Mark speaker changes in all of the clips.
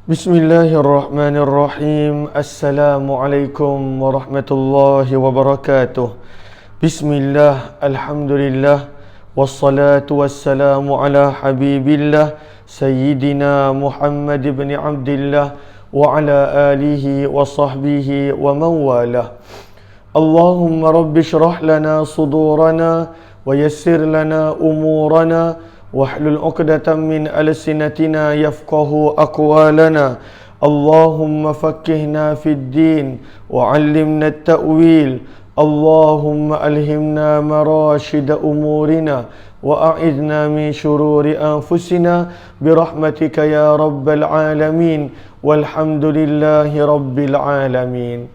Speaker 1: Bismillahirrahmanirrahim. Assalamualaikum warahmatullahi wabarakatuh. Bismillah, alhamdulillah, wassalatu wassalamu ala habibillah Sayyidina Muhammad ibn Abdillah wa ala alihi wa sahbihi wa man walah. Allahumma rabbi syrah lana sudurana wa yassir lana umurana wahlul 'uqdatam min alsinatina yafqahu aqwalana. Allahumma faqqihna fid din wa 'allimna at-ta'wil. Allahumma alhimna marashida umurina wa a'idna min shururi anfusina birahmatika ya rabbal alamin. Walhamdulillahi rabbil alamin.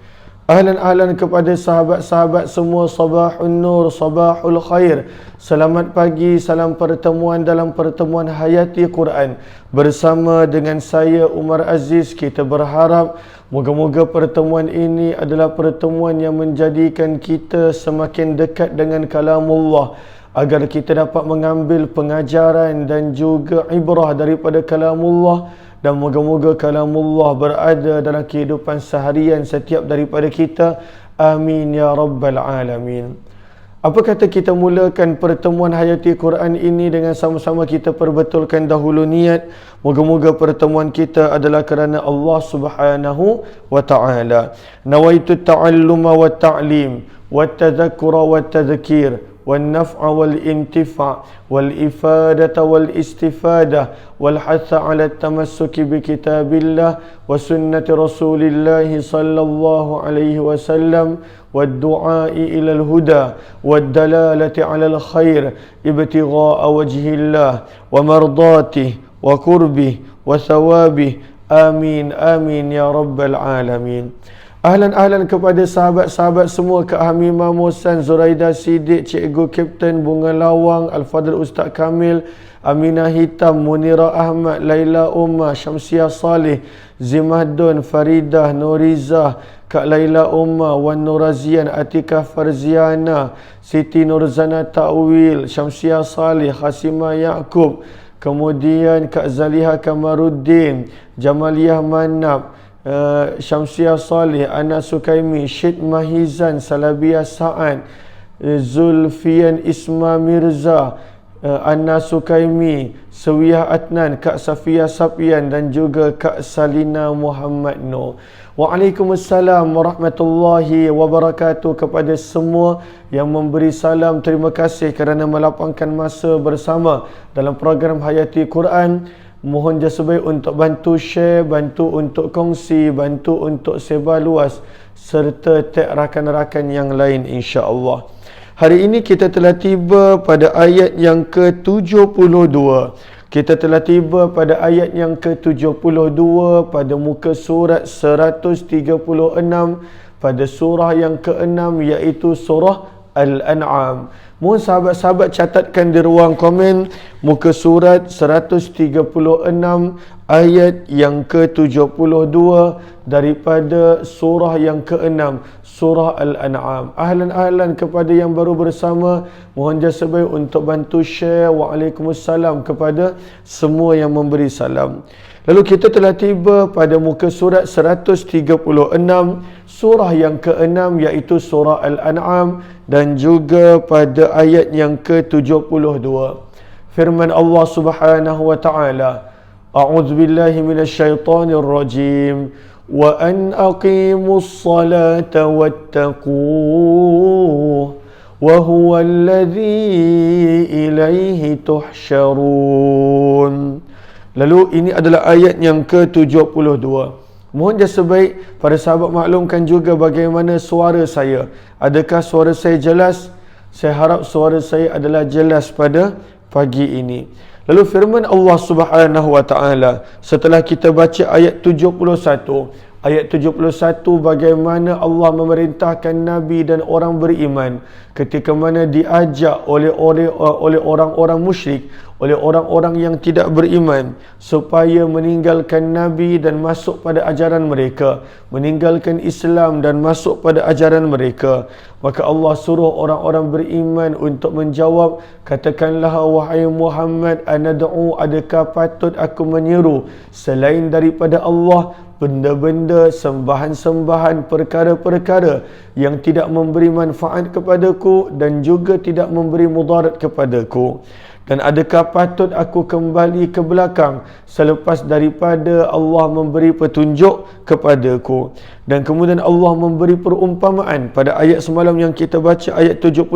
Speaker 1: Ahlan kepada sahabat-sahabat semua, sabahun nur, sabahul khair. Selamat pagi, salam pertemuan dalam pertemuan Hayati Quran bersama dengan saya Umar Aziz. Kita berharap moga-moga pertemuan ini adalah pertemuan yang menjadikan kita semakin dekat dengan kalamullah, agar kita dapat mengambil pengajaran dan juga ibrah daripada kalamullah. Dan moga-moga kalamullah berada dalam kehidupan seharian setiap daripada kita. Amin ya rabbal alamin. Apa kata kita mulakan pertemuan Hayati Quran ini dengan sama-sama kita perbetulkan dahulu niat. Moga-moga pertemuan kita adalah kerana Allah Subhanahu wa taala. Nawaitu ta'alluma wa ta'lim wa tadhakkura wa tadhkir والنفع والانتفاع والإفادة والاستفادة والحث على التمسك بكتاب الله وسنة رسول الله صلى الله عليه وسلم والدعاء إلى الهدى والدلالة على الخير ابتغاء وجه الله ومرضاته وقربه وثوابه آمين آمين يا رب العالمين. Ahlan kepada sahabat-sahabat semua, Kak Hamimah Mohsen, Zuraida Siddiq, Cikgu Kapten, Bunga Lawang, Al-Fadhil Ustaz Kamil, Aminah Hitam, Munira Ahmad, Laila Umar, Syamsiah Saleh, Zimahdun, Faridah, Nurizah, Kak Laila Umar, Wan Nurazian, Atikah Farziana, Siti Nurzana Ta'wil, Syamsiah Saleh, Khasimah Yaakob, kemudian Kak Zaliha Kamaruddin, Jamaliyah Manab, Syamsiah Saleh, Ana Sukaimi, Syed Mahizan, Salabiyah Sa'ad, Zulfian Isma Mirza, Ana Sukaimi, Sewiyah Adnan, Kak Safiyah Sapian dan juga Kak Salina Muhammad Noor. Waalaikumsalam warahmatullahi wabarakatuh kepada semua yang memberi salam. Terima kasih kerana melapangkan masa bersama dalam program Hayati Quran. Mohon jasa baik untuk bantu share, bantu untuk kongsi, bantu untuk sebar luas serta tag rakan-rakan yang lain insya-Allah. Hari ini kita telah tiba pada ayat yang ke-72. Kita telah tiba pada ayat yang ke-72 pada muka surat 136 pada surah yang ke-6 iaitu surah Al-An'am. Mohon sahabat-sahabat catatkan di ruang komen muka surat 136 ayat yang ke-72 daripada surah yang ke-6, surah Al-An'am. Ahlan kepada yang baru bersama, mohon jasa baik untuk bantu share. Waalaikumsalam kepada semua yang memberi salam. Lalu kita telah tiba pada muka surat 136, surah yang ke-6 iaitu surah Al-An'am dan juga pada ayat yang ke-72. Firman Allah Subhanahu wa taala, A'udzu billahi minasyaitonir rajim. Wa an aqimus salata wattaquh wa huwa alladhi ilaihi tuhsyarun. Lalu ini adalah ayat yang ke-72. Mohon jasa baik para sahabat maklumkan juga bagaimana suara saya. Adakah suara saya jelas? Saya harap suara saya adalah jelas pada pagi ini. Lalu firman Allah Subhanahu wa taala setelah kita baca ayat 71, Ayat 71 bagaimana Allah memerintahkan Nabi dan orang beriman ketika mana diajak oleh orang-orang musyrik, oleh orang-orang yang tidak beriman supaya meninggalkan Nabi dan masuk pada ajaran mereka, meninggalkan Islam dan masuk pada ajaran mereka. Maka Allah suruh orang-orang beriman untuk menjawab, katakanlah wahai Muhammad, anad'u, adakah patut aku menyeru selain daripada Allah benda-benda, sembahan-sembahan, perkara-perkara yang tidak memberi manfaat kepadaku dan juga tidak memberi mudarat kepadaku? Dan adakah patut aku kembali ke belakang selepas daripada Allah memberi petunjuk kepadaku? Dan kemudian Allah memberi perumpamaan pada ayat semalam yang kita baca, ayat 71.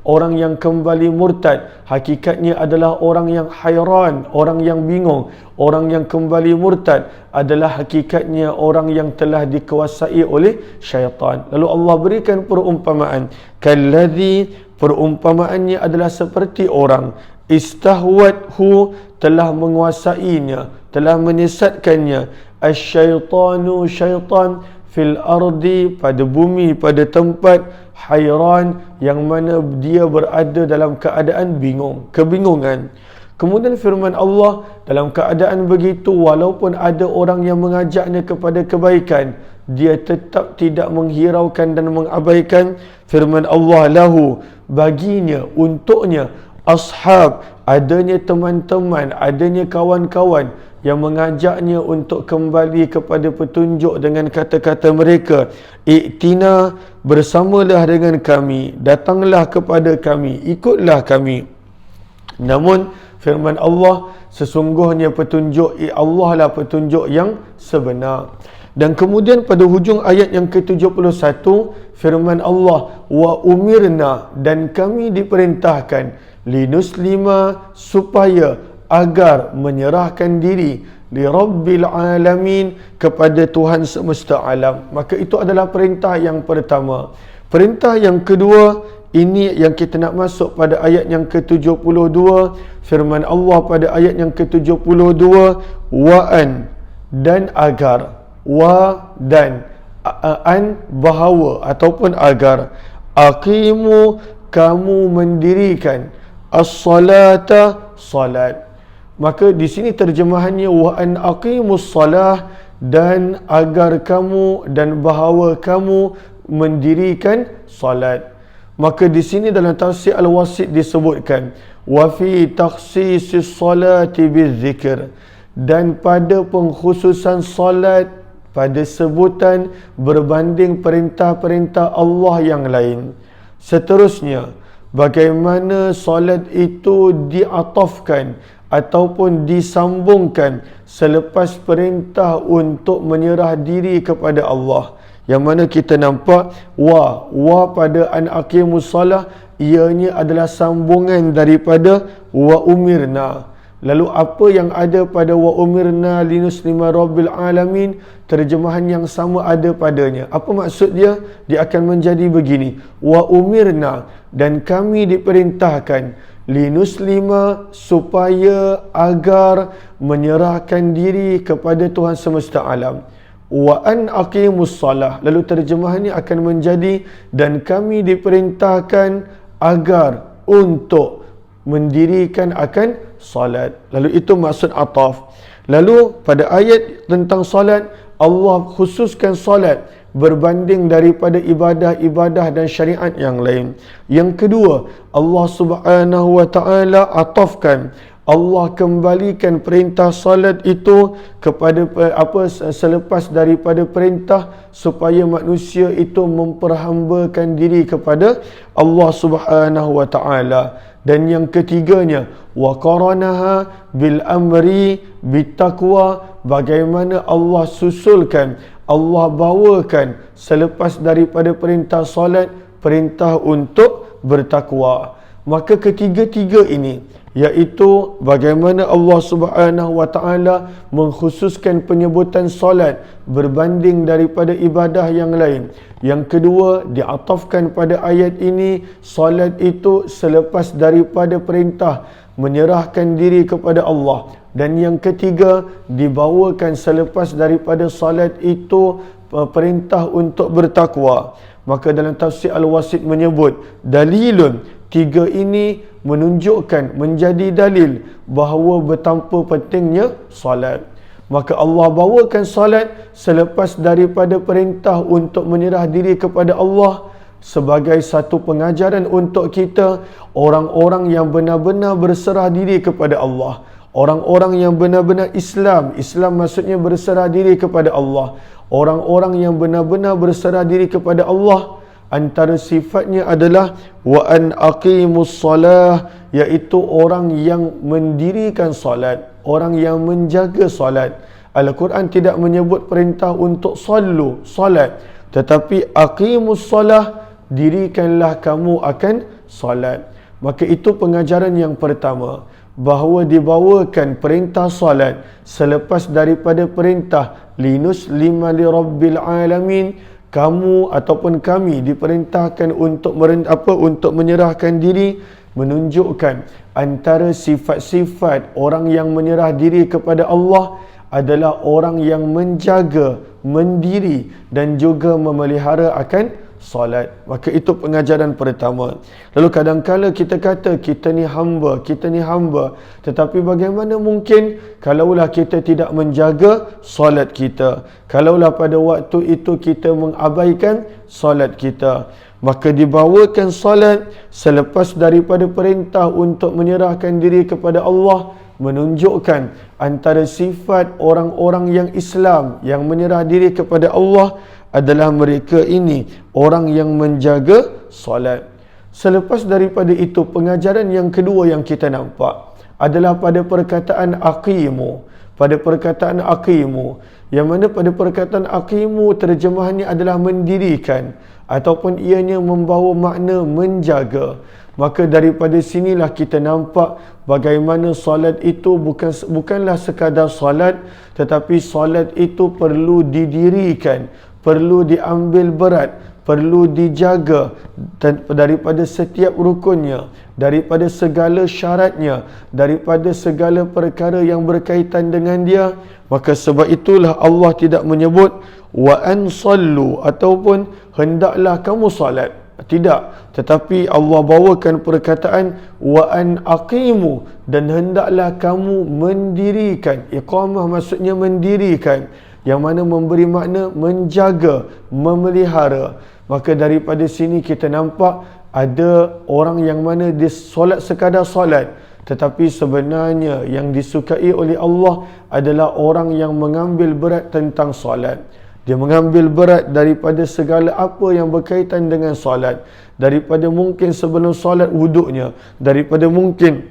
Speaker 1: Orang yang kembali murtad hakikatnya adalah orang yang hairan, orang yang bingung. Orang yang kembali murtad adalah hakikatnya orang yang telah dikuasai oleh syaitan. Lalu Allah berikan perumpamaan, kalladzi, perumpamaannya adalah seperti orang istahwathu, telah menguasainya, telah menyesatkannya, asyaitanu, syaitan, fil ardi, pada bumi, pada tempat, hairan, yang mana dia berada dalam keadaan bingung, kebingungan. Kemudian firman Allah, dalam keadaan begitu, walaupun ada orang yang mengajaknya kepada kebaikan, dia tetap tidak menghiraukan dan mengabaikan. Firman Allah, lahu, baginya, untuknya, ashab, adanya teman-teman, adanya kawan-kawan yang mengajaknya untuk kembali kepada petunjuk dengan kata-kata mereka, iktina, bersamalah dengan kami, datanglah kepada kami, ikutlah kami. Namun firman Allah, sesungguhnya petunjuk Allah lah petunjuk yang sebenar. Dan kemudian pada hujung ayat yang ke-71, firman Allah, wa umirna, dan kami diperintahkan, linuslima, supaya, agar menyerahkan diri, li rabbil alamin, kepada Tuhan semesta alam. Maka itu adalah perintah yang pertama. Perintah yang kedua, ini yang kita nak masuk pada ayat yang ke-72. Firman Allah pada ayat yang ke-72, wa'an, dan agar, wa dan, an, bahawa ataupun agar, aqimu, kamu mendirikan, as-salata, salat. Maka di sini terjemahannya, wa an aqimus salah, dan agar kamu dan bahawa kamu mendirikan salat. Maka di sini dalam tafsir Al-Wasit disebutkan, wa fi takhsisis salati bizzikr, dan pada pengkhususan salat pada sebutan berbanding perintah-perintah Allah yang lain. Seterusnya, bagaimana salat itu diatafkan ataupun disambungkan selepas perintah untuk menyerah diri kepada Allah. Yang mana kita nampak wa pada an aqimus salah, ianya adalah sambungan daripada wa umirna. Lalu apa yang ada pada wa umirna linuslima rabbil alamin, terjemahan yang sama ada padanya. Apa maksud dia? Dia akan menjadi begini, wa umirna, dan kami diperintahkan, linuslima, supaya, agar menyerahkan diri kepada Tuhan semesta alam. Wa an aqimus salah, lalu terjemahannya akan menjadi, dan kami diperintahkan agar, untuk mendirikan akan salat. Lalu itu maksud ataf. Lalu pada ayat tentang salat, Allah khususkan salat berbanding daripada ibadah-ibadah dan syariat yang lain. Yang kedua, Allah Subhanahu wa taala atafkan, Allah kembalikan perintah salat itu kepada selepas daripada perintah supaya manusia itu memperhambakan diri kepada Allah Subhanahu wa taala. Dan yang ketiganya, wa qaranaha bil amri bittaqwa, bagaimana Allah susulkan, Allah bawakan selepas daripada perintah salat, perintah untuk bertakwa. Maka ketiga-tiga ini, iaitu bagaimana Allah Subhanahu wa taala mengkhususkan penyebutan solat berbanding daripada ibadah yang lain. Yang kedua, diatafkan pada ayat ini solat itu selepas daripada perintah menyerahkan diri kepada Allah. Dan yang ketiga, dibawakan selepas daripada salat itu perintah untuk bertakwa. Maka dalam tafsir Al-Wasit menyebut, dalilun, tiga ini menunjukkan, menjadi dalil bahawa betapa pentingnya salat. Maka Allah bawakan salat selepas daripada perintah untuk menyerah diri kepada Allah, sebagai satu pengajaran untuk kita, orang-orang yang benar-benar berserah diri kepada Allah, orang-orang yang benar-benar Islam maksudnya berserah diri kepada Allah, orang-orang yang benar-benar berserah diri kepada Allah, antara sifatnya adalah wa an aqimus salah, iaitu orang yang mendirikan salat, orang yang menjaga salat. Al-Quran tidak menyebut perintah untuk salat, tetapi aqimus salah, dirikanlah kamu akan salat. Maka itu pengajaran yang pertama, bahawa dibawakan perintah salat selepas daripada perintah linuslima li rabbil alamin. Kamu ataupun kami diperintahkan untuk menyerahkan diri, menunjukkan antara sifat-sifat orang yang menyerah diri kepada Allah adalah orang yang menjaga, mendiri dan juga memelihara akan salat. Maka itu pengajaran pertama. Lalu kadang-kala kita kata kita ni hamba, tetapi bagaimana mungkin kalaulah kita tidak menjaga salat kita, kalaulah pada waktu itu kita mengabaikan salat kita. Maka dibawakan salat selepas daripada perintah untuk menyerahkan diri kepada Allah, menunjukkan antara sifat orang-orang yang Islam, yang menyerah diri kepada Allah adalah mereka ini orang yang menjaga solat. Selepas daripada itu, pengajaran yang kedua yang kita nampak adalah pada perkataan aqimu. Pada perkataan aqimu, yang mana pada perkataan aqimu terjemahannya adalah mendirikan, ataupun ianya membawa makna menjaga. Maka daripada sinilah kita nampak bagaimana solat itu bukanlah sekadar solat, tetapi solat itu perlu didirikan, perlu diambil berat, perlu dijaga daripada setiap rukunnya, daripada segala syaratnya, daripada segala perkara yang berkaitan dengan dia. Maka sebab itulah Allah tidak menyebut wa an sallu ataupun hendaklah kamu salat. Tidak, tetapi Allah bawakan perkataan wa an aqimu, dan hendaklah kamu mendirikan. Iqamah maksudnya mendirikan, yang mana memberi makna menjaga, memelihara. Maka daripada sini kita nampak ada orang yang mana dia solat sekadar solat, tetapi sebenarnya yang disukai oleh Allah adalah orang yang mengambil berat tentang solat. Dia mengambil berat daripada segala apa yang berkaitan dengan solat, daripada mungkin sebelum solat wuduknya, daripada mungkin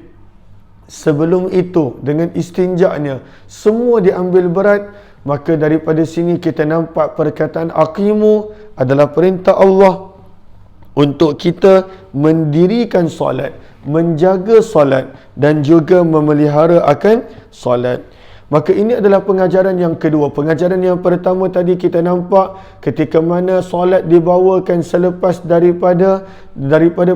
Speaker 1: sebelum itu dengan istinjaknya, semua diambil berat. Maka daripada sini kita nampak perkataan aqimu adalah perintah Allah untuk kita mendirikan solat, menjaga solat dan juga memelihara akan solat. Maka ini adalah pengajaran yang kedua. Pengajaran yang pertama tadi kita nampak ketika mana solat dibawakan selepas daripada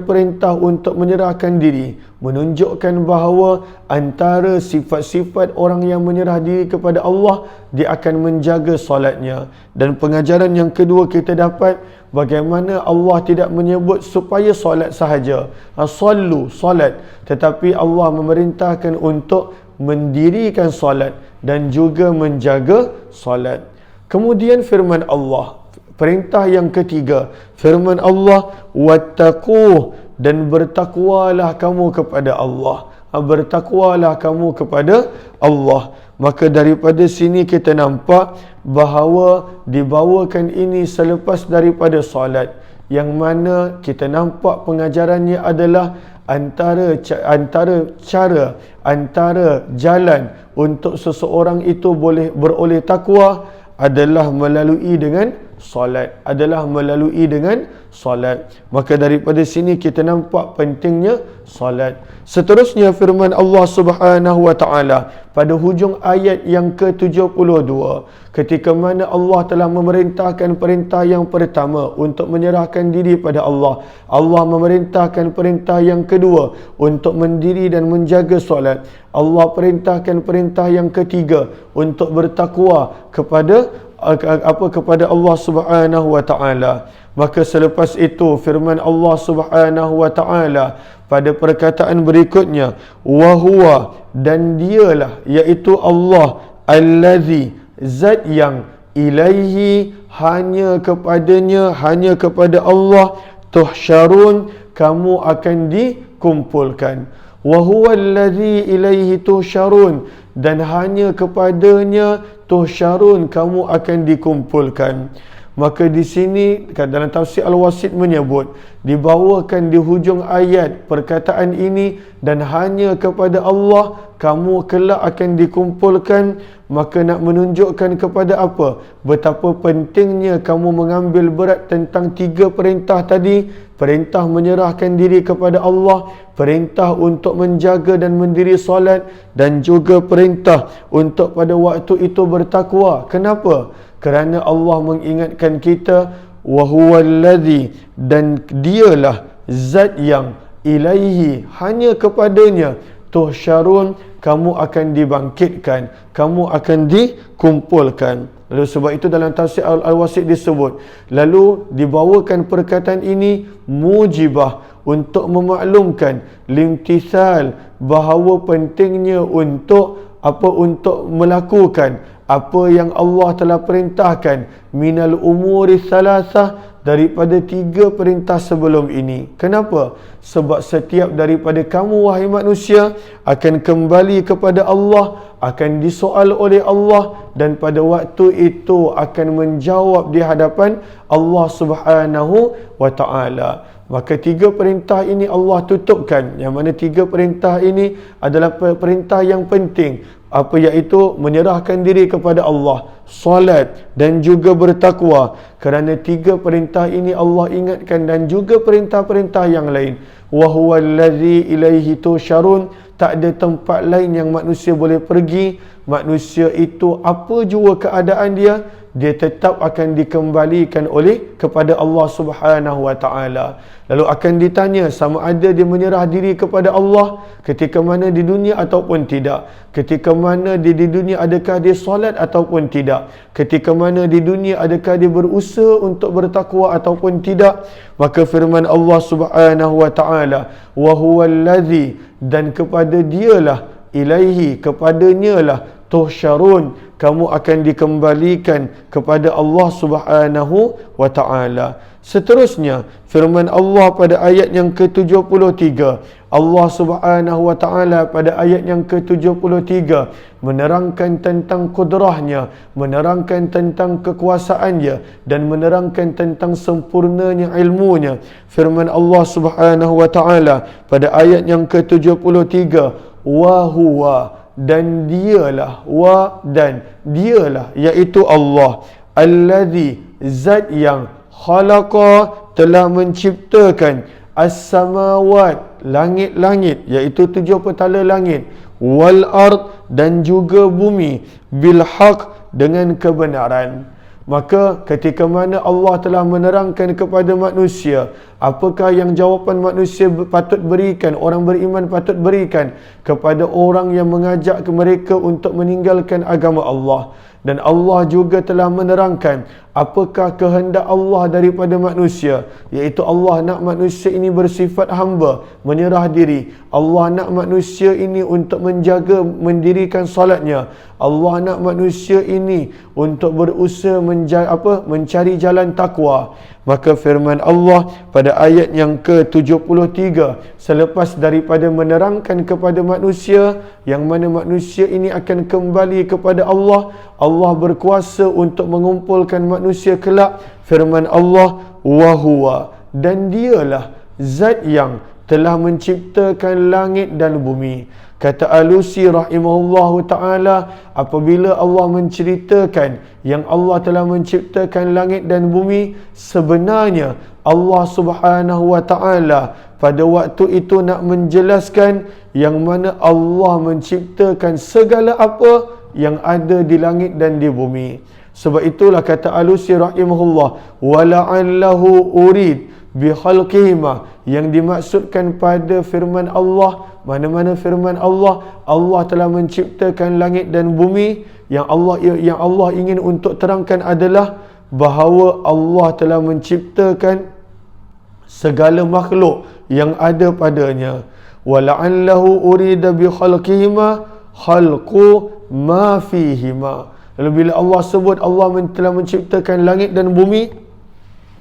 Speaker 1: perintah untuk menyerahkan diri, menunjukkan bahawa antara sifat-sifat orang yang menyerah diri kepada Allah, dia akan menjaga solatnya. Dan pengajaran yang kedua kita dapat bagaimana Allah tidak menyebut supaya solat sahaja, sallu, solat, tetapi Allah memerintahkan untuk mendirikan solat dan juga menjaga solat. Kemudian firman Allah, perintah yang ketiga, firman Allah, wattaqu, dan bertakwalah kamu kepada Allah. Bertakwalah kamu kepada Allah. Maka daripada sini kita nampak bahawa dibawakan ini selepas daripada solat, yang mana kita nampak pengajarannya adalah antara jalan untuk seseorang itu boleh beroleh takwa adalah melalui dengan solat, adalah melalui dengan solat. Maka daripada sini kita nampak pentingnya solat. Seterusnya firman Allah Subhanahu wa taala pada hujung ayat yang ke-72, ketika mana Allah telah memerintahkan perintah yang pertama untuk menyerahkan diri pada Allah. Allah memerintahkan perintah yang kedua untuk mendiri dan menjaga solat. Allah perintahkan perintah yang ketiga untuk bertakwa kepada Allah Subhanahu wa taala. Maka selepas itu firman Allah Subhanahu wa taala pada perkataan berikutnya, wa huwa, dan dialah, iaitu Allah, allazi, zat yang, ilaihi, hanya kepadanya, hanya kepada Allah, tuhsyarun, kamu akan dikumpulkan. Wa huwa allazi ilaihi tuhsyarun, dan hanya kepadanya tuhsyarun, kamu akan dikumpulkan. Maka di sini dalam tafsir Al-Wasit menyebut, dibawakan di hujung ayat perkataan ini, dan hanya kepada Allah kamu kelak akan dikumpulkan. Maka nak menunjukkan kepada apa? Betapa pentingnya kamu mengambil berat tentang 3 perintah tadi. Perintah menyerahkan diri kepada Allah, perintah untuk menjaga dan mendiri solat, dan juga perintah untuk pada waktu itu bertakwa. Kenapa? Kerana Allah mengingatkan kita, wa huwallazi, dan dialah zat yang, ilaihi, hanya kepadanya, tuhsyarun, kamu akan dibangkitkan, kamu akan dikumpulkan. Lalu sebab itu dalam tafsir Al-Wasit disebut, lalu dibawakan perkataan ini mujibah, untuk memaklumkan limtisal, bahawa pentingnya untuk untuk melakukan apa yang Allah telah perintahkan, minal umuri salasah, daripada 3 perintah sebelum ini. Kenapa? Sebab setiap daripada kamu wahai manusia akan kembali kepada Allah, akan disoal oleh Allah, dan pada waktu itu akan menjawab di hadapan Allah Subhanahu wa taala. Maka 3 perintah ini Allah tutupkan, yang mana 3 perintah ini adalah perintah yang penting, iaitu menyerahkan diri kepada Allah, solat, dan juga bertakwa. Kerana 3 perintah ini Allah ingatkan, dan juga perintah-perintah yang lain. Wa huwallazi ilaihi tusyarun, tak ada tempat lain yang manusia boleh pergi. Manusia itu apa jua keadaan dia tetap akan dikembalikan kepada Allah Subhanahu wa taala. Lalu akan ditanya sama ada dia menyerah diri kepada Allah ketika mana di dunia ataupun tidak. Ketika mana di dunia adakah dia solat ataupun tidak. Ketika mana di dunia adakah dia berusaha untuk bertakwa ataupun tidak. Maka firman Allah Subhanahu wa taala, wa huwallazi, dan kepada dialah, ilaihi, kepadanya lah, tuhsyarun, kamu akan dikembalikan kepada Allah Subhanahu wa taala. Seterusnya firman Allah pada ayat yang ke-73, Allah Subhanahu wa taala pada ayat yang ke-73 menerangkan tentang kudrahnya, menerangkan tentang kekuasaannya, dan menerangkan tentang sempurnanya ilmunya. Firman Allah Subhanahu wa taala pada ayat yang ke-73, wa huwa, dan dialah, dan dialah, iaitu Allah, allazi, zat yang, khalaqa, telah menciptakan, as-samawat, langit-langit, iaitu 7 petala langit, wal ard, dan juga bumi, bil haq, dengan kebenaran. Maka ketika mana Allah telah menerangkan kepada manusia apakah yang jawapan manusia patut berikan, orang beriman patut berikan kepada orang yang mengajak mereka untuk meninggalkan agama Allah. Dan Allah juga telah menerangkan apakah kehendak Allah daripada manusia, iaitu Allah nak manusia ini bersifat hamba, menyerah diri. Allah nak manusia ini untuk menjaga, mendirikan salatnya. Allah nak manusia ini untuk berusaha mencari jalan takwa. Maka firman Allah pada ayat yang ke-73, selepas daripada menerangkan kepada manusia yang mana manusia ini akan kembali kepada Allah, Allah berkuasa untuk mengumpulkan manusia kelak. Firman Allah, wa huwa, dan dialah zat yang telah menciptakan langit dan bumi. Kata Alusi rahimahullahu ta'ala, apabila Allah menceritakan yang Allah telah menciptakan langit dan bumi, sebenarnya Allah subhanahu wa ta'ala pada waktu itu nak menjelaskan yang mana Allah menciptakan segala apa yang ada di langit dan di bumi. Sebab itulah kata Alusi rahimahullah, wala'allahu urid bi khalqihima, yang dimaksudkan pada firman Allah, mana-mana firman Allah, Allah telah menciptakan langit dan bumi, yang Allah ingin untuk terangkan adalah bahawa Allah telah menciptakan segala makhluk yang ada padanya. Wala'allahu urida bi khalqihima khalqu ma fihima. Lalu bila Allah sebut Allah telah menciptakan langit dan bumi,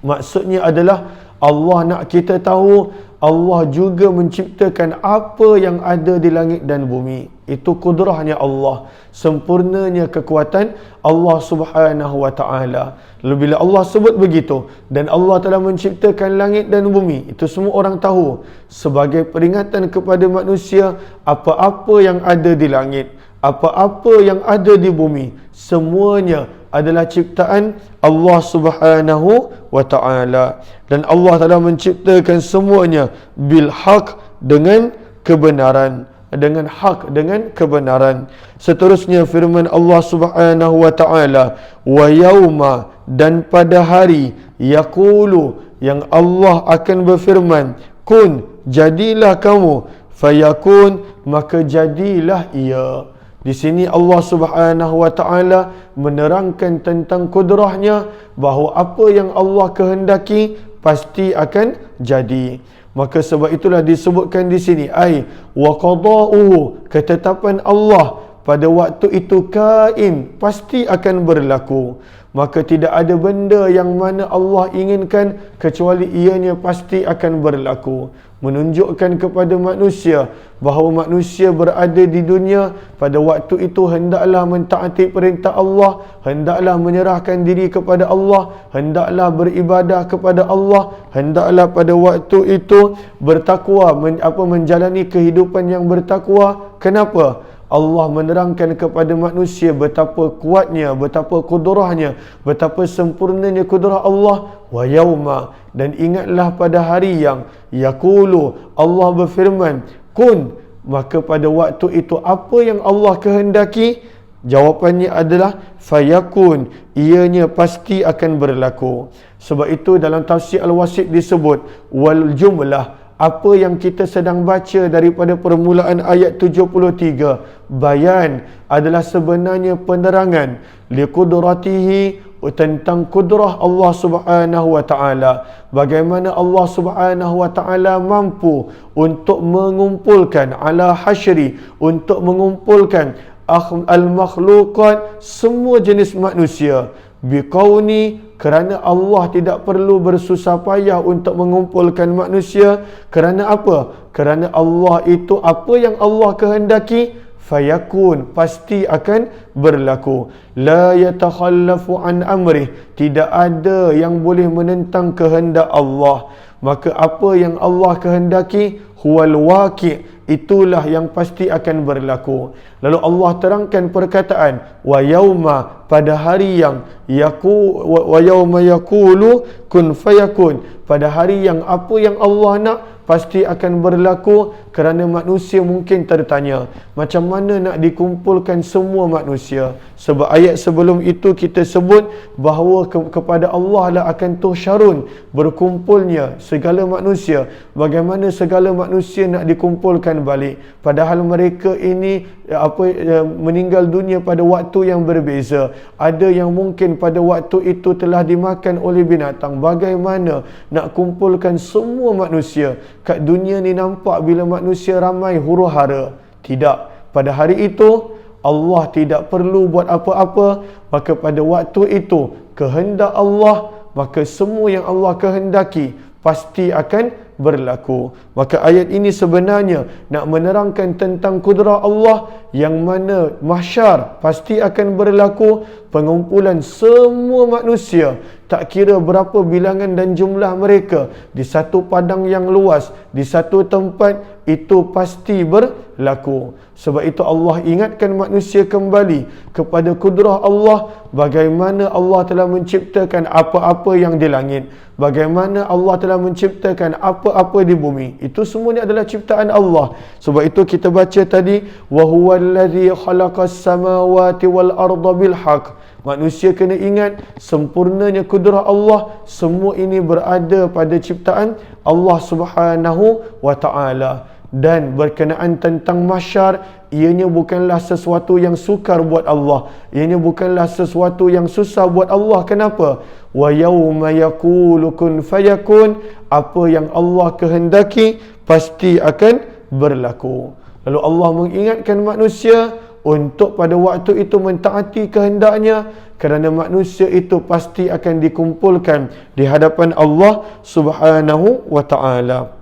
Speaker 1: maksudnya adalah Allah nak kita tahu Allah juga menciptakan apa yang ada di langit dan bumi. Itu kudrahnya Allah, sempurnanya kekuatan Allah subhanahu wa ta'ala. Lalu bila Allah sebut begitu, dan Allah telah menciptakan langit dan bumi, itu semua orang tahu sebagai peringatan kepada manusia, apa-apa yang ada di langit, apa-apa yang ada di bumi, semuanya adalah ciptaan Allah subhanahu wa ta'ala. Dan Allah telah menciptakan semuanya bil haq, dengan kebenaran, dengan hak, dengan kebenaran. Seterusnya firman Allah subhanahu wa ta'ala, wa yauma, dan pada hari, yaqulu, yang Allah akan berfirman, kun, jadilah kamu, fayakun, maka jadilah ia. Di sini Allah subhanahu wa ta'ala menerangkan tentang kudrahnya, bahawa apa yang Allah kehendaki pasti akan jadi. Maka sebab itulah disebutkan di sini, ai wa qada'uhu, ketetapan Allah pada waktu itu kain, pasti akan berlaku. Maka tidak ada benda yang mana Allah inginkan kecuali ianya pasti akan berlaku. Menunjukkan kepada manusia bahawa manusia berada di dunia pada waktu itu hendaklah mentaati perintah Allah, hendaklah menyerahkan diri kepada Allah, hendaklah beribadah kepada Allah, hendaklah pada waktu itu bertakwa, menjalani kehidupan yang bertakwa. Kenapa? Allah menerangkan kepada manusia betapa kuatnya, betapa kudrahnya, betapa sempurnanya kudrah Allah. Wa yauma, dan ingatlah pada hari yang yaqulu, Allah berfirman, kun, maka pada waktu itu apa yang Allah kehendaki, jawapannya adalah fayakun, ianya pasti akan berlaku. Sebab itu dalam tafsir Al-Wasit disebut wal jumlah, apa yang kita sedang baca daripada permulaan ayat 73, bayan, adalah sebenarnya penerangan liqudratihi, tentang kudrah Allah subhanahu wa ta'ala. Bagaimana Allah subhanahu wa ta'ala mampu untuk mengumpulkan ala hasyri, untuk mengumpulkan al-makhluqat, semua jenis manusia, biqauni, kerana Allah tidak perlu bersusah payah untuk mengumpulkan manusia. Kerana apa? Kerana Allah itu apa yang Allah kehendaki, fayakun, pasti akan berlaku. La yatakhallafu an amrih, tidak ada yang boleh menentang kehendak Allah. Maka apa yang Allah kehendaki, huwal waqi', itulah yang pasti akan berlaku. Lalu Allah terangkan perkataan wa yauma, pada hari yang wa yauma yaqulu kun fayakun, pada hari yang apa yang Allah nak pasti akan berlaku. Kerana manusia mungkin tertanya, macam mana nak dikumpulkan semua manusia? Sebab ayat sebelum itu kita sebut bahawa kepada Allah lah akan tuhsyarun, berkumpulnya segala manusia. Bagaimana segala manusia nak dikumpulkan balik, padahal mereka ini meninggal dunia pada waktu yang berbeza. Ada yang mungkin pada waktu itu telah dimakan oleh binatang. Bagaimana nak kumpulkan semua manusia? Kat dunia ni nampak bila manusia ramai huru-hara. Tidak. Pada hari itu Allah tidak perlu buat apa-apa. Maka pada waktu itu kehendak Allah, maka semua yang Allah kehendaki pasti akan berlaku. Maka ayat ini sebenarnya nak menerangkan tentang kudrah Allah, yang mana mahsyar pasti akan berlaku, pengumpulan semua manusia, tak kira berapa bilangan dan jumlah mereka, di satu padang yang luas, di satu tempat, itu pasti berlaku. Sebab itu Allah ingatkan manusia kembali kepada kudrah Allah, bagaimana Allah telah menciptakan apa-apa yang di langit, bagaimana Allah telah menciptakan apa-apa di bumi. Itu semua ni adalah ciptaan Allah. Sebab itu kita baca tadi, wa huwallazi khalaqas samawati wal arda bil haqq. Manusia kena ingat sempurnanya kudrah Allah, semua ini berada pada ciptaan Allah Subhanahu wa taala. Dan berkenaan tentang mahsyar, ianya bukanlah sesuatu yang sukar buat Allah, ianya bukanlah sesuatu yang susah buat Allah. Kenapa? Wa yauma yaqulu kun fayakun, apa yang Allah kehendaki pasti akan berlaku. Lalu Allah mengingatkan manusia untuk pada waktu itu mentaati kehendaknya, kerana manusia itu pasti akan dikumpulkan di hadapan Allah Subhanahu wa taala.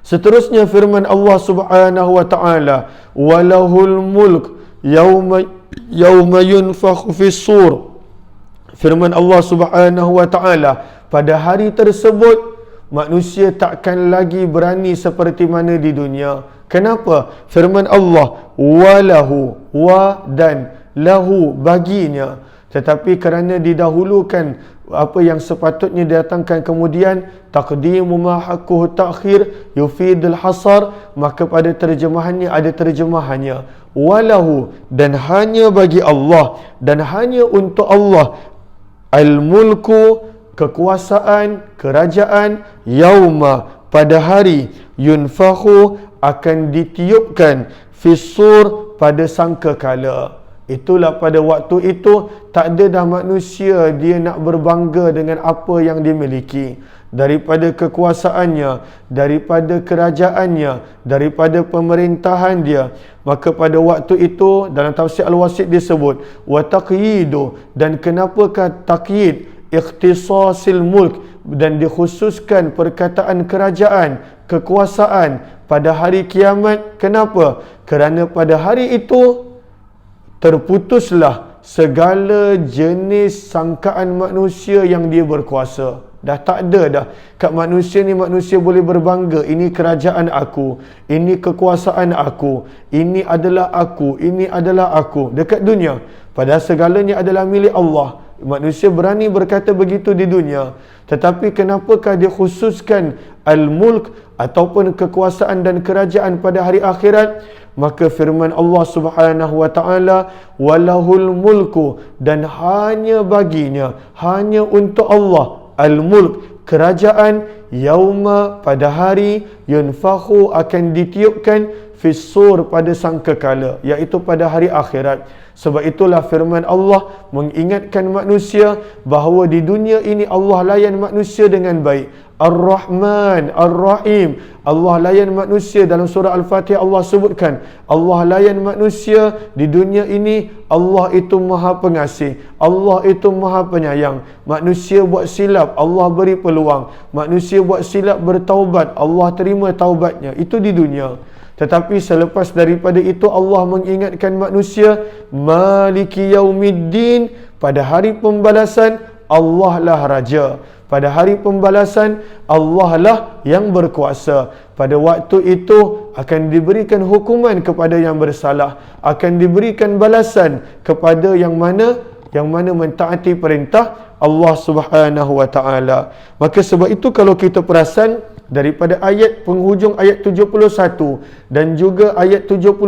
Speaker 1: Seterusnya firman Allah Subhanahu wa taala, walahul mulk yauma yunfakhu fis sur. Firman Allah Subhanahu wa taala, pada hari tersebut manusia takkan lagi berani seperti mana di dunia. Kenapa? Firman Allah, walahu, wa dan lahu, baginya. Tetapi kerana didahulukan apa yang sepatutnya didatangkan kemudian, taqdimu ma haqquhu ta'khir yufidul hasar, maka pada terjemahannya ada terjemahannya walahu, dan hanya bagi Allah, dan hanya untuk Allah, al-mulku, kekuasaan, kerajaan, yauma, pada hari, yunfakhu, akan ditiupkan, fisur, pada sangkakala. Itulah pada waktu itu tak ada dah manusia dia nak berbangga dengan apa yang dimiliki, daripada kekuasaannya, daripada kerajaannya, daripada pemerintahan dia. Maka pada waktu itu dalam tafsir Al-Wasit disebut wa taqyidu, dan kenapakah taqyid, ikhtisasil mulk, dan dikhususkan perkataan kerajaan, kekuasaan pada hari kiamat. Kenapa? Kerana pada hari itu terputuslah segala jenis sangkaan manusia yang dia berkuasa. Dah tak ada dah. Kat manusia ni, manusia boleh berbangga, ini kerajaan aku, ini kekuasaan aku, ini adalah aku, ini adalah aku. Dekat dunia, padahal segalanya adalah milik Allah. Manusia berani berkata begitu di dunia. Tetapi kenapakah dia khususkan al-mulk ataupun kekuasaan dan kerajaan pada hari akhirat? Maka firman Allah Subhanahu wa taala, walahul mulku, dan hanya baginya, hanya untuk Allah, al-mulk, kerajaan, yauma, pada hari, yunfakhu, akan ditiupkan, fissur, pada sangkakala, iaitu pada hari akhirat. Sebab itulah firman Allah mengingatkan manusia bahawa di dunia ini Allah layan manusia dengan baik. Ar-Rahman, Ar-Rahim. Allah layan manusia. Dalam surah Al-Fatihah Allah sebutkan, Allah layan manusia di dunia ini. Allah itu maha pengasih, Allah itu maha penyayang. Manusia buat silap, Allah beri peluang. Manusia buat silap, bertaubat, Allah terima taubatnya. Itu di dunia. Tetapi selepas daripada itu Allah mengingatkan manusia, Maliki Yaumiddin, pada hari pembalasan Allah lah raja. Pada hari pembalasan Allah lah yang berkuasa. Pada waktu itu akan diberikan hukuman kepada yang bersalah, akan diberikan balasan kepada yang mana mentaati perintah Allah Subhanahu wa taala. Maka sebab itu kalau kita perasan daripada ayat penghujung ayat 71 dan juga ayat 72,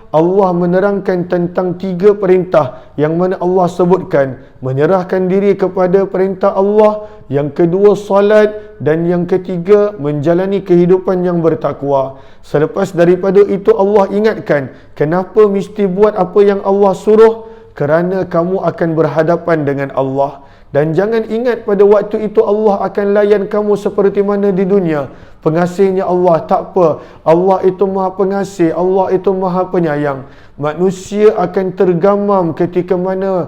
Speaker 1: Allah menerangkan tentang 3 perintah yang mana Allah sebutkan: menyerahkan diri kepada perintah Allah, yang kedua salat, dan yang ketiga menjalani kehidupan yang bertakwa. Selepas daripada itu Allah ingatkan, kenapa mesti buat apa yang Allah suruh? Kerana kamu akan berhadapan dengan Allah. Dan jangan ingat pada waktu itu Allah akan layan kamu seperti mana di dunia. pengasihnya Allah, tak apa. Allah itu maha pengasih, Allah itu maha penyayang. Manusia akan tergamam ketika mana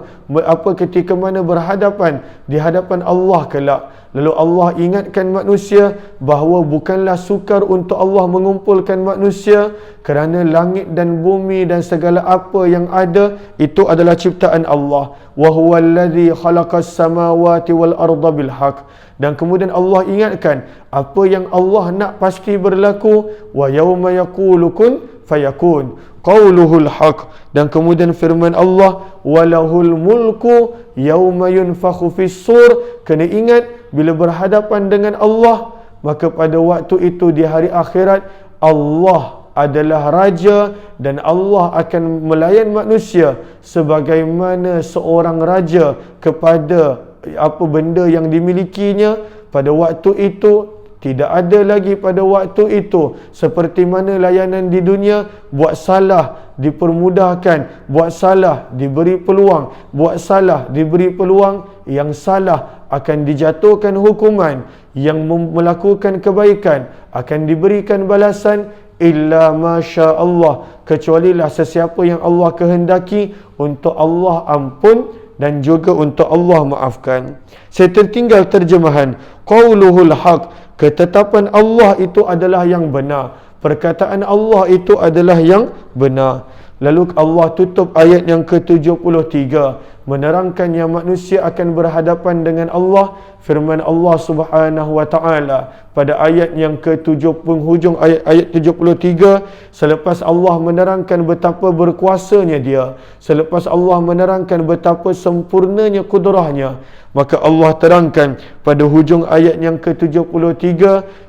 Speaker 1: berhadapan di hadapan Allah kelak. Lalu Allah ingatkan manusia bahawa bukanlah sukar untuk Allah mengumpulkan manusia, kerana langit dan bumi dan segala apa yang ada itu adalah ciptaan Allah. Wa huwallazi khalaqas samawati wal arda bil haqq. Dan kemudian Allah ingatkan apa yang Allah nak pasti berlaku. Wa yauma yaqulu kun fayakun, qauluhul haq. Dan kemudian firman Allah, walahul mulku yauma yunfakhu fis sur. Kena ingat bila berhadapan dengan Allah, maka pada waktu itu di hari akhirat Allah adalah raja dan Allah akan melayan manusia sebagaimana seorang raja kepada apa benda yang dimilikinya. Pada waktu itu tidak ada lagi pada waktu itu seperti mana layanan di dunia, buat salah dipermudahkan, buat salah diberi peluang, buat salah diberi peluang, yang salah akan dijatuhkan hukuman, yang melakukan kebaikan akan diberikan balasan. Illa masya Allah, kecualilah sesiapa yang Allah kehendaki untuk Allah ampun dan juga untuk Allah maafkan. Saya tertinggal terjemahan qauluhul haq, ketetapan Allah itu adalah yang benar, perkataan Allah itu adalah yang benar. Lalu Allah tutup ayat yang ke-73 menerangkan yang manusia akan berhadapan dengan Allah. Firman Allah Subhanahu wa taala pada ayat yang ke-7 penghujung ayat 73, selepas Allah menerangkan betapa berkuasanya Dia, selepas Allah menerangkan betapa sempurnanya kudrahnya, maka Allah terangkan pada hujung ayat yang ke-73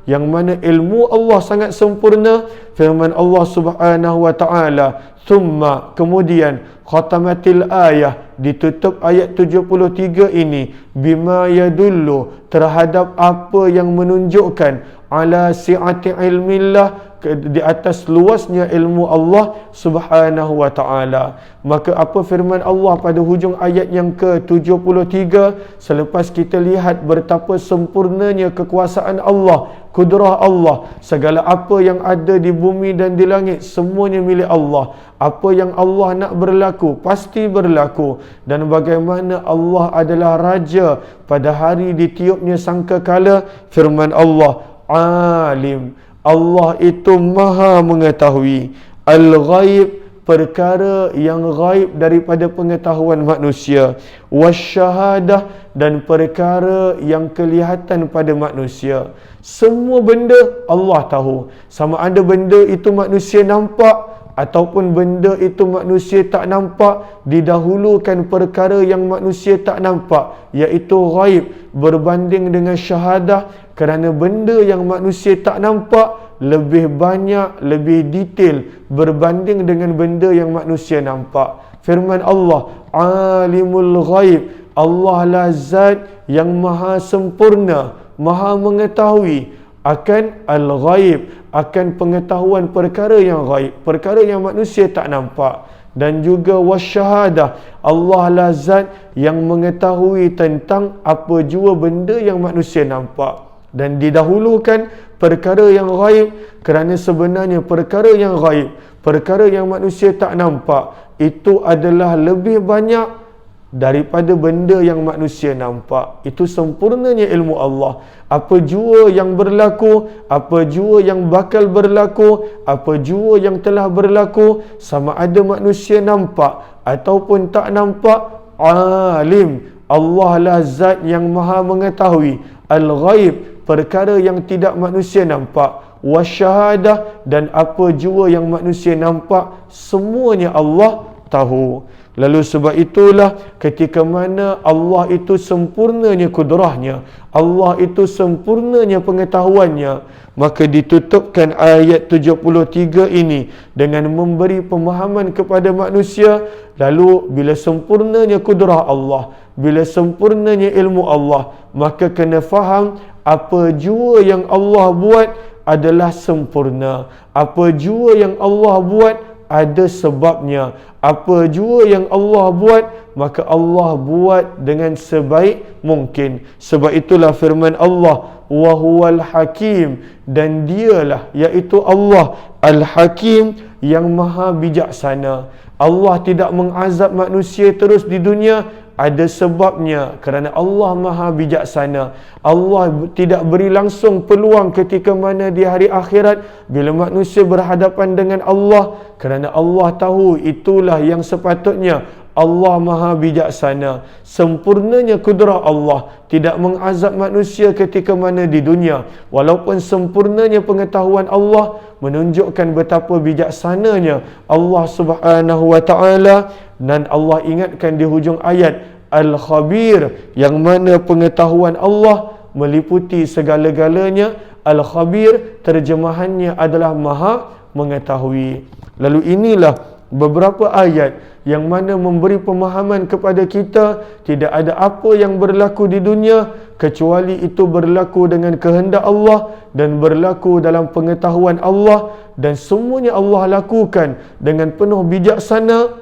Speaker 1: yang mana ilmu Allah sangat sempurna. Firman Allah Subhanahu wa taala, thumma, kemudian, khatamatil ayah, ditutup ayat 73 ini, bima yadullu, terhadap apa yang menunjukkan, ala si'ati ilmillah, di atas luasnya ilmu Allah Subhanahu wa taala. Maka apa firman Allah pada hujung ayat yang ke-73, selepas kita lihat betapa sempurnanya kekuasaan Allah, kudrah Allah, segala apa yang ada di bumi dan di langit semuanya milik Allah. Apa yang Allah nak berlaku pasti berlaku, dan bagaimana Allah adalah raja pada hari ditiupnya sangkakala. Firman Allah, alim, Allah itu maha mengetahui, al-ghaib, perkara yang ghaib daripada pengetahuan manusia, wasyahadah, dan perkara yang kelihatan pada manusia. Semua benda Allah tahu, sama ada benda itu manusia nampak ataupun benda itu manusia tak nampak. Didahulukan perkara yang manusia tak nampak, iaitu ghaib, berbanding dengan syahadah, kerana benda yang manusia tak nampak lebih banyak, lebih detail berbanding dengan benda yang manusia nampak. Firman Allah, alimul ghaib, Allah lah zat yang maha sempurna, maha mengetahui akan al-ghaib, akan pengetahuan perkara yang ghaib, perkara yang manusia tak nampak. Dan juga wasyahadah, Allah lah zat yang mengetahui tentang apa jua benda yang manusia nampak. Dan didahulukan perkara yang ghaib, kerana sebenarnya perkara yang ghaib, perkara yang manusia tak nampak, itu adalah lebih banyak daripada benda yang manusia nampak. Itu sempurnanya ilmu Allah. Apa jua yang berlaku, apa jua yang bakal berlaku, apa jua yang telah berlaku, sama ada manusia nampak ataupun tak nampak, alim, Allah lah zat yang maha mengetahui, al-ghaib, perkara yang tidak manusia nampak, wasyahadah, dan apa jua yang manusia nampak, semuanya Allah tahu. Lalu sebab itulah ketika mana Allah itu sempurnanya kudrahnya, Allah itu sempurnanya pengetahuannya, maka ditutupkan ayat 73 ini dengan memberi pemahaman kepada manusia. Lalu bila sempurnanya kudrah Allah, bila sempurnanya ilmu Allah, maka kena faham apa jua yang Allah buat adalah sempurna. Apa jua yang Allah buat ada sebabnya. Apa jua yang Allah buat, maka Allah buat dengan sebaik mungkin. Sebab itulah firman Allah, wa huwal hakim, dan dialah, iaitu Allah al-hakim, yang maha bijaksana. Allah tidak mengazab manusia terus di dunia, ada sebabnya, kerana Allah maha bijaksana. Allah tidak beri langsung peluang ketika mana di hari akhirat bila manusia berhadapan dengan Allah, kerana Allah tahu itulah yang sepatutnya. Allah maha bijaksana. Sempurnanya kudrah Allah, tidak mengazab manusia ketika mana di dunia. Walaupun sempurnanya pengetahuan Allah menunjukkan betapa bijaksananya Allah Subhanahu wa taala. Dan Allah ingatkan di hujung ayat, Al-Khabir, yang mana pengetahuan Allah meliputi segala-galanya. Al-Khabir terjemahannya adalah maha mengetahui. Lalu inilah beberapa ayat yang mana memberi pemahaman kepada kita, tidak ada apa yang berlaku di dunia kecuali itu berlaku dengan kehendak Allah dan berlaku dalam pengetahuan Allah, dan semuanya Allah lakukan dengan penuh bijaksana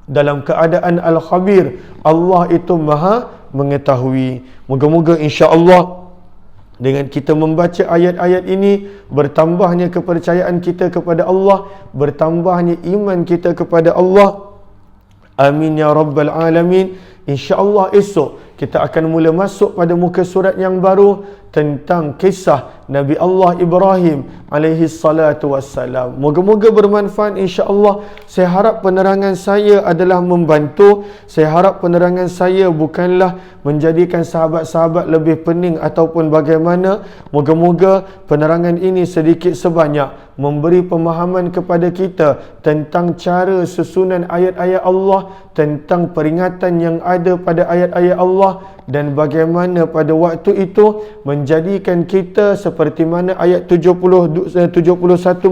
Speaker 1: dalam keadaan Al-Khabir. Allah itu maha mengetahui. Moga-moga insya-Allah dengan kita membaca ayat-ayat ini, bertambahnya kepercayaan kita kepada Allah, bertambahnya iman kita kepada Allah. Amin ya rabbal alamin. InsyaAllah esok kita akan mula masuk pada muka surat yang baru tentang kisah Nabi Allah Ibrahim alaihi salatu wassalam. Moga-moga bermanfaat insya-Allah. Saya harap penerangan saya adalah membantu. Saya harap penerangan saya bukanlah menjadikan sahabat-sahabat lebih pening ataupun bagaimana. Moga-moga penerangan ini sedikit sebanyak memberi pemahaman kepada kita tentang cara susunan ayat-ayat Allah, tentang peringatan yang ada pada ayat-ayat Allah, dan bagaimana pada waktu itu menjadikan kita seperti mana ayat 71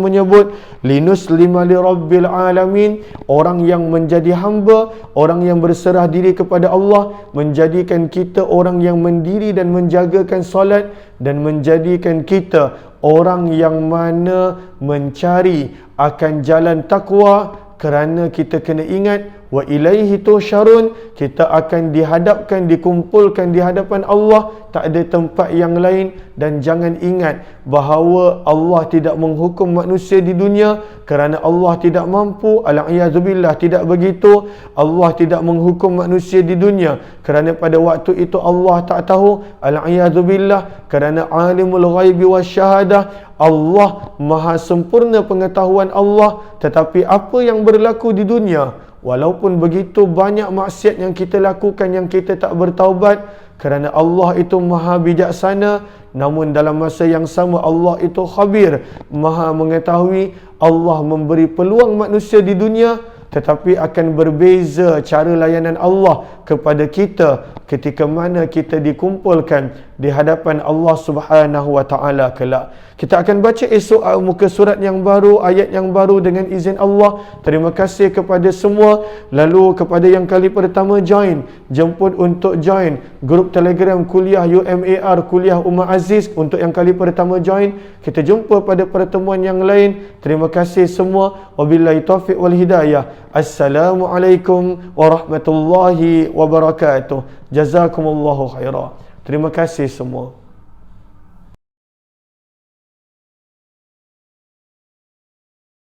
Speaker 1: menyebut, linuslima lirabbil alamin, orang yang menjadi hamba, orang yang berserah diri kepada Allah, menjadikan kita orang yang mendiri dan menjagakan solat, dan menjadikan kita orang yang mana mencari akan jalan takwa, kerana kita kena ingat wa ilaihi tusyarun, kita akan dihadapkan, dikumpulkan di hadapan Allah, tak ada tempat yang lain. Dan jangan ingat bahawa Allah tidak menghukum manusia di dunia kerana Allah tidak mampu. Al-iyazubillah, tidak begitu. Allah tidak menghukum manusia di dunia kerana pada waktu itu Allah tak tahu. Al-iyazubillah, kerana alimul ghaibi wasyahadah, Allah maha sempurna pengetahuan Allah. Tetapi apa yang berlaku di dunia, walaupun begitu banyak maksiat yang kita lakukan yang kita tak bertaubat, kerana Allah itu maha bijaksana, namun dalam masa yang sama Allah itu khabir, maha mengetahui. Allah memberi peluang manusia di dunia, tetapi akan berbeza cara layanan Allah kepada kita ketika mana kita dikumpulkan di hadapan Allah Subhanahu wa taala kelak. Kita akan baca esok muka surat yang baru, ayat yang baru dengan izin Allah. Terima kasih kepada semua. Lalu kepada yang kali pertama join, jemput untuk join grup Telegram Kuliah UMAR, Kuliah Umar Aziz. Untuk yang kali pertama join, kita jumpa pada pertemuan yang lain. Terima kasih semua. Wabillahi taufiq wal hidayah. Assalamualaikum warahmatullahi wabarakatuh. Jazakumullahu khairan. Terima kasih semua.